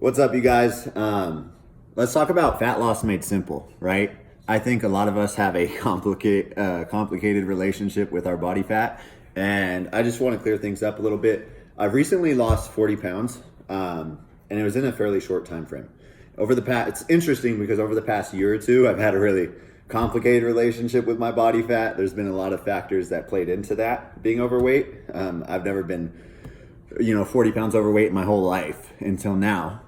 What's up, you guys? Let's talk about fat loss made simple, right? I think a lot of us have a complicated relationship with our body fat, and I just want to clear things up a little bit. I've recently lost 40 pounds, and it was in a fairly short time frame. It's interesting because over the past year or two, I've had a really complicated relationship with my body fat. There's been a lot of factors that played into that, being overweight. I've never been 40 pounds overweight my whole life until now.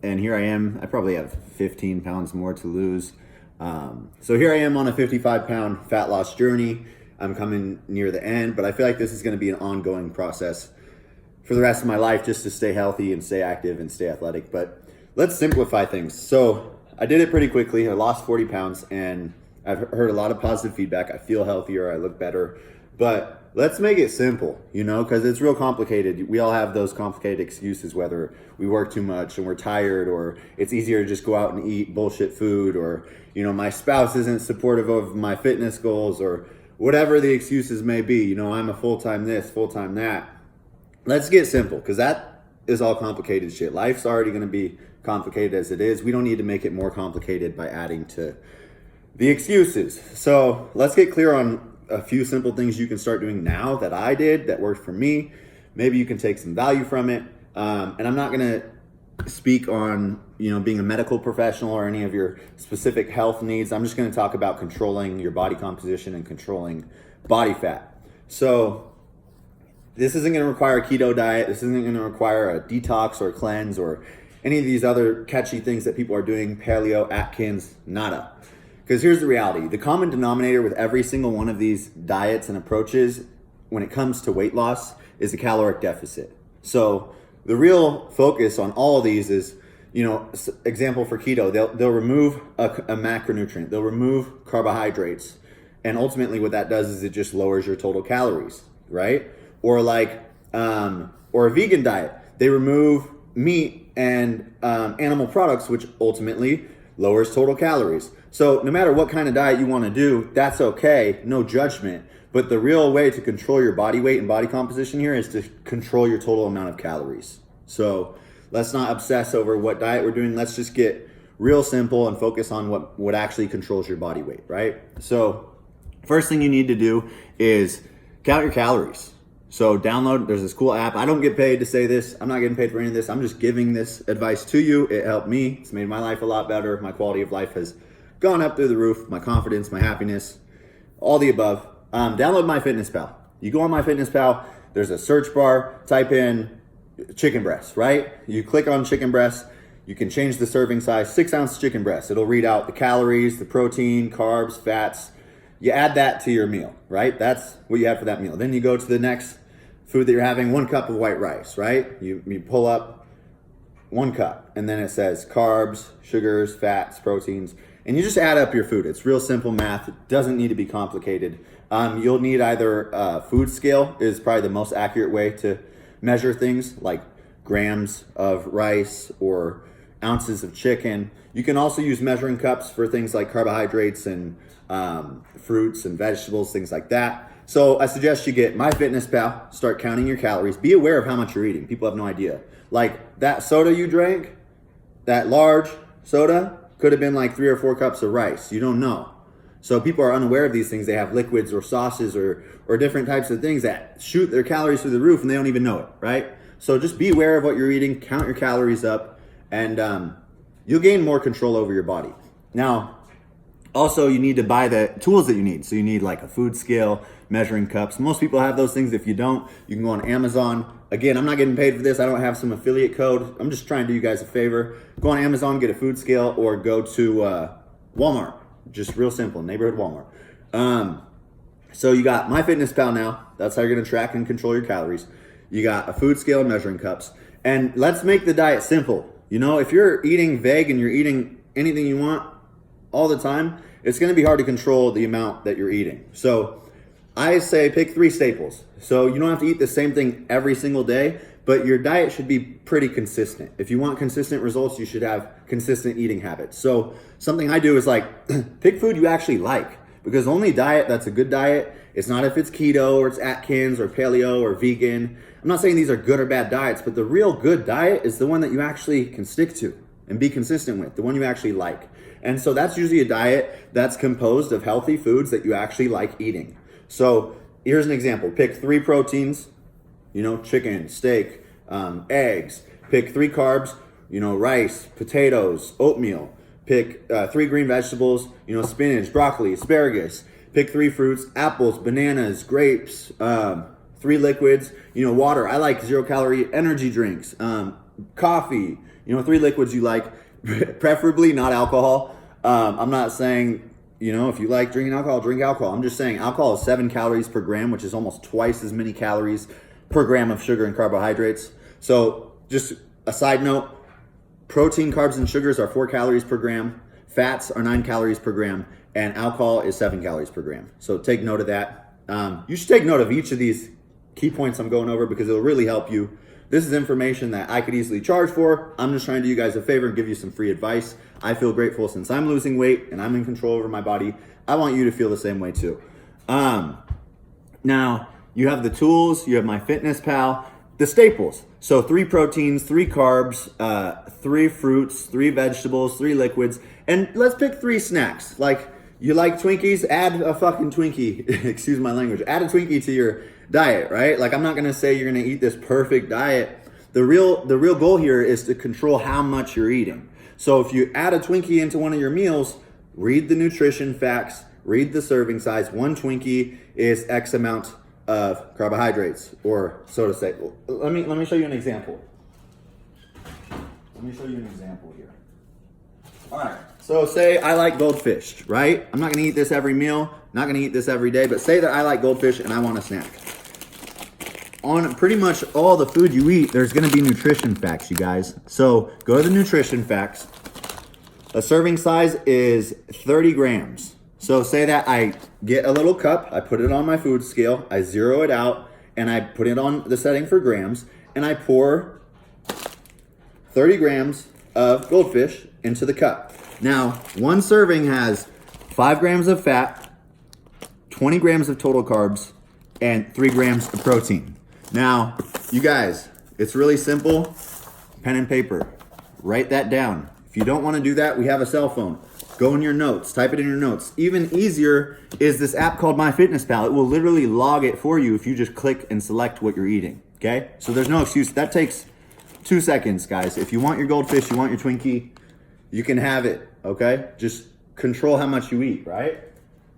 And here I am, I probably have 15 pounds more to lose. So here I am on a 55-pound fat loss journey. I'm coming near the end, but I feel like this is going to be an ongoing process for the rest of my life, just to stay healthy and stay active and stay athletic. But let's simplify things. So I did it pretty quickly. I lost 40 pounds and I've heard a lot of positive feedback. I feel healthier, I look better, but let's make it simple, because it's real complicated. We all have those complicated excuses, whether we work too much and we're tired, or it's easier to just go out and eat bullshit food, or, my spouse isn't supportive of my fitness goals, or whatever the excuses may be. I'm a full-time this, full-time that. Let's get simple, because that is all complicated shit. Life's already going to be complicated as it is. We don't need to make it more complicated by adding to the excuses. So let's get clear on a few simple things you can start doing now that I did that worked for me. Maybe you can take some value from it. And I'm not going to speak on, being a medical professional or any of your specific health needs. I'm just going to talk about controlling your body composition and controlling body fat. So this isn't going to require a keto diet. This isn't going to require a detox or a cleanse or any of these other catchy things that people are doing, paleo, Atkins, nada. Because here's the reality. The common denominator with every single one of these diets and approaches when it comes to weight loss is a caloric deficit. So the real focus on all of these is, example for keto, they'll remove a macronutrient. They'll remove carbohydrates. And ultimately what that does is it just lowers your total calories, right? Or or a vegan diet. They remove meat and animal products, which ultimately lowers total calories. So no matter what kind of diet you want to do, that's okay, no judgment. But the real way to control your body weight and body composition here is to control your total amount of calories. So let's not obsess over what diet we're doing. Let's just get real simple and focus on what actually controls your body weight, right? So first thing you need to do is count your calories. So there's this cool app. I don't get paid to say this. I'm not getting paid for any of this. I'm just giving this advice to you. It helped me. It's made my life a lot better. My quality of life has gone up through the roof. My confidence, my happiness, all the above. Download MyFitnessPal. You go on MyFitnessPal. There's a search bar. Type in chicken breast, right? You click on chicken breast. You can change the serving size. 6-ounce chicken breast. It'll read out the calories, the protein, carbs, fats. You add that to your meal, right? That's what you have for that meal. Then you go to the next food that you're having, 1 cup of white rice, right? You pull up 1 cup, and then it says carbs, sugars, fats, proteins, and you just add up your food. It's real simple math. It doesn't need to be complicated. You'll need either a food scale is probably the most accurate way to measure things, like grams of rice or ounces of chicken. You can also use measuring cups for things like carbohydrates and fruits and vegetables, things like that. So I suggest you get MyFitnessPal, start counting your calories. Be aware of how much you're eating. People have no idea. Like that soda you drank, that large soda, could have been like 3 or 4 cups of rice. You don't know. So people are unaware of these things. They have liquids or sauces or different types of things that shoot their calories through the roof and they don't even know it, right? So just be aware of what you're eating, count your calories up, and you'll gain more control over your body. Now, also, you need to buy the tools that you need. So you need like a food scale, measuring cups. Most people have those things. If you don't, you can go on Amazon. Again, I'm not getting paid for this. I don't have some affiliate code. I'm just trying to do you guys a favor. Go on Amazon, get a food scale, or go to Walmart. Just real simple, neighborhood Walmart. So you got MyFitnessPal now. That's how you're gonna track and control your calories. You got a food scale and measuring cups. And let's make the diet simple. If you're eating veg and you're eating anything you want all the time, it's going to be hard to control the amount that you're eating. So I say pick 3 staples. So you don't have to eat the same thing every single day, but your diet should be pretty consistent. If you want consistent results, you should have consistent eating habits. So something I do is like pick food you actually like, because the only diet that's a good diet, it's not if it's keto or it's Atkins or paleo or vegan. I'm not saying these are good or bad diets, but the real good diet is the one that you actually can stick to and be consistent with, the one you actually like. And so that's usually a diet that's composed of healthy foods that you actually like eating. So here's an example. Pick 3 proteins, chicken, steak, eggs. Pick 3 carbs, rice, potatoes, oatmeal. Pick 3 green vegetables, spinach, broccoli, asparagus. Pick 3 fruits, apples, bananas, grapes, 3 liquids, water. I like 0-calorie energy drinks, coffee, 3 liquids you like, preferably not alcohol. I'm not saying, if you like drinking alcohol, drink alcohol. I'm just saying alcohol is 7 calories per gram, which is almost twice as many calories per gram of sugar and carbohydrates. So just a side note, protein, carbs, and sugars are 4 calories per gram. Fats are 9 calories per gram. And alcohol is 7 calories per gram. So take note of that. You should take note of each of these key points I'm going over because it'll really help you. This is information that I could easily charge for. I'm just trying to do you guys a favor and give you some free advice. I feel grateful since I'm losing weight and I'm in control over my body. I want you to feel the same way too. Now, you have the tools, you have MyFitnessPal, the staples. So 3 proteins, 3 carbs, 3 fruits, 3 vegetables, 3 liquids, and let's pick 3 snacks. Like, you like Twinkies? Add a fucking Twinkie, excuse my language, add a Twinkie to your diet, right? Like, I'm not gonna say you're gonna eat this perfect diet. The real goal here is to control how much you're eating. So if you add a Twinkie into one of your meals, read the nutrition facts, read the serving size. 1 Twinkie is X amount of carbohydrates, or so to say. Let me show you an example. Let me show you an example here. All right, so say I like goldfish, right? I'm not gonna eat this every meal, not gonna eat this every day, but say that I like goldfish and I want a snack. On pretty much all the food you eat, there's gonna be nutrition facts, you guys. So go to the nutrition facts. A serving size is 30 grams. So say that I get a little cup, I put it on my food scale, I zero it out, and I put it on the setting for grams, and I pour 30 grams of goldfish into the cup. Now, 1 serving has 5 grams of fat, 20 grams of total carbs, and 3 grams of protein. Now, you guys, it's really simple. Pen and paper, write that down. If you don't want to do that, we have a cell phone. Go in your notes, type it in your notes. Even easier is this app called MyFitnessPal. It will literally log it for you if you just click and select what you're eating, okay? So there's no excuse. That takes 2 seconds, guys. If you want your goldfish, you want your Twinkie, you can have it, okay? Just control how much you eat, right?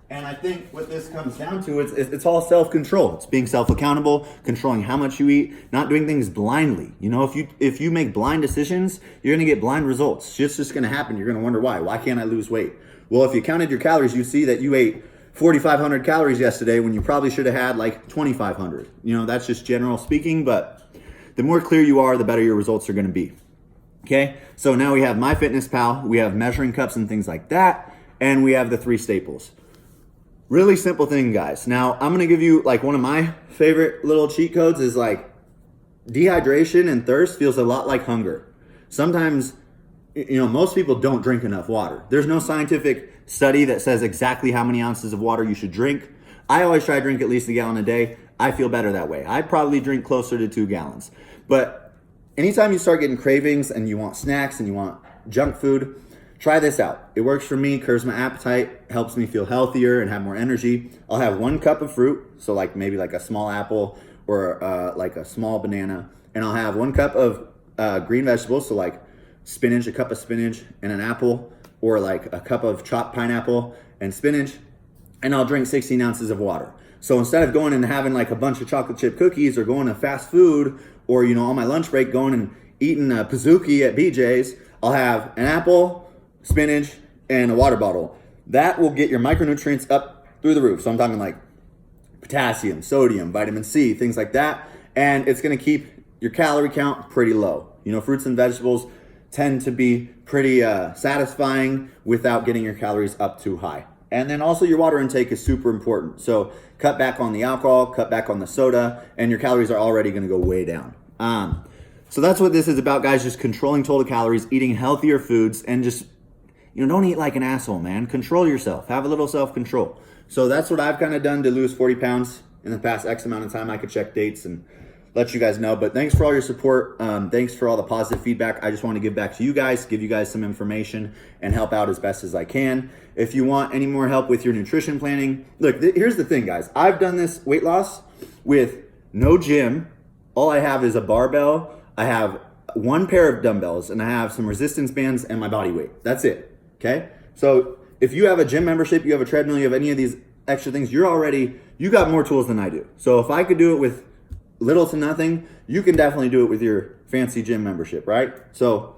And I think what this comes down to, it's all self-control. It's being self-accountable, controlling how much you eat, not doing things blindly. If you make blind decisions, you're gonna get blind results. Shit's just gonna happen. You're gonna wonder why. Why can't I lose weight? Well, if you counted your calories, you see that you ate 4,500 calories yesterday when you probably should have had like 2,500. That's just general speaking, but the more clear you are, the better your results are gonna be. Okay, so now we have MyFitnessPal, we have measuring cups and things like that, and we have the 3 staples. Really simple thing, guys. Now, I'm going to give you like one of my favorite little cheat codes is like dehydration and thirst feels a lot like hunger. Sometimes, most people don't drink enough water. There's no scientific study that says exactly how many ounces of water you should drink. I always try to drink at least a gallon a day. I feel better that way. I probably drink closer to 2 gallons. But anytime you start getting cravings and you want snacks and you want junk food, try this out. It works for me, curbs my appetite, helps me feel healthier and have more energy. I'll have 1 cup of fruit, so like maybe like a small apple or like a small banana, and I'll have 1 cup of green vegetables, so like spinach, a cup of spinach and an apple, or like a cup of chopped pineapple and spinach, and I'll drink 16 ounces of water. So instead of going and having like a bunch of chocolate chip cookies or going to fast food or, on my lunch break going and eating a Pizookie at BJ's, I'll have an apple, spinach, and a water bottle. That will get your micronutrients up through the roof. So I'm talking like potassium, sodium, vitamin C, things like that. And it's gonna keep your calorie count pretty low. Fruits and vegetables tend to be pretty satisfying without getting your calories up too high. And then also your water intake is super important. So cut back on the alcohol, cut back on the soda, and your calories are already gonna go way down. So that's what this is about, guys, just controlling total calories, eating healthier foods, and just don't eat like an asshole, man. Control yourself. Have a little self-control. So that's what I've kind of done to lose 40 pounds in the past X amount of time. I could check dates and let you guys know. But thanks for all your support. Thanks for all the positive feedback. I just want to give back to you guys, give you guys some information, and help out as best as I can. If you want any more help with your nutrition planning, look, here's the thing, guys. I've done this weight loss with no gym. All I have is a barbell. I have one pair of dumbbells, and I have some resistance bands and my body weight. That's it, okay? So if you have a gym membership, you have a treadmill, you have any of these extra things, you got more tools than I do. So if I could do it with little to nothing, you can definitely do it with your fancy gym membership, right? So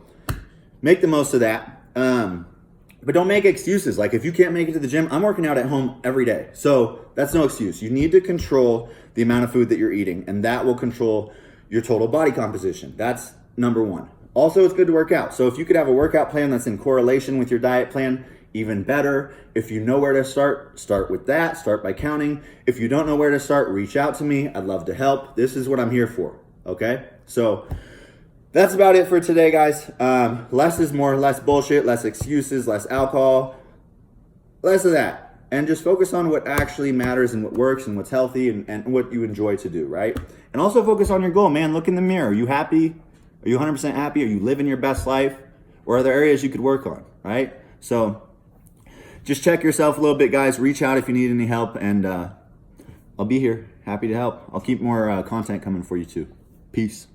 make the most of that. But don't make excuses. Like if you can't make it to the gym, I'm working out at home every day. So that's no excuse. You need to control the amount of food that you're eating, and that will control your total body composition. That's number one. Also, it's good to work out. So if you could have a workout plan that's in correlation with your diet plan, even better. If you know where to start with that. Start by counting. If you don't know where to start, reach out to me. I'd love to help. This is what I'm here for, okay? So that's about it for today, guys. Less is more, less bullshit, less excuses, less alcohol, less of that. And just focus on what actually matters and what works and what's healthy and what you enjoy to do, right? And also focus on your goal, man. Look in the mirror. Are you happy? Are you 100% happy? Are you living your best life? Or are there areas you could work on, right? So just check yourself a little bit, guys. Reach out if you need any help, and I'll be here. Happy to help. I'll keep more content coming for you too. Peace.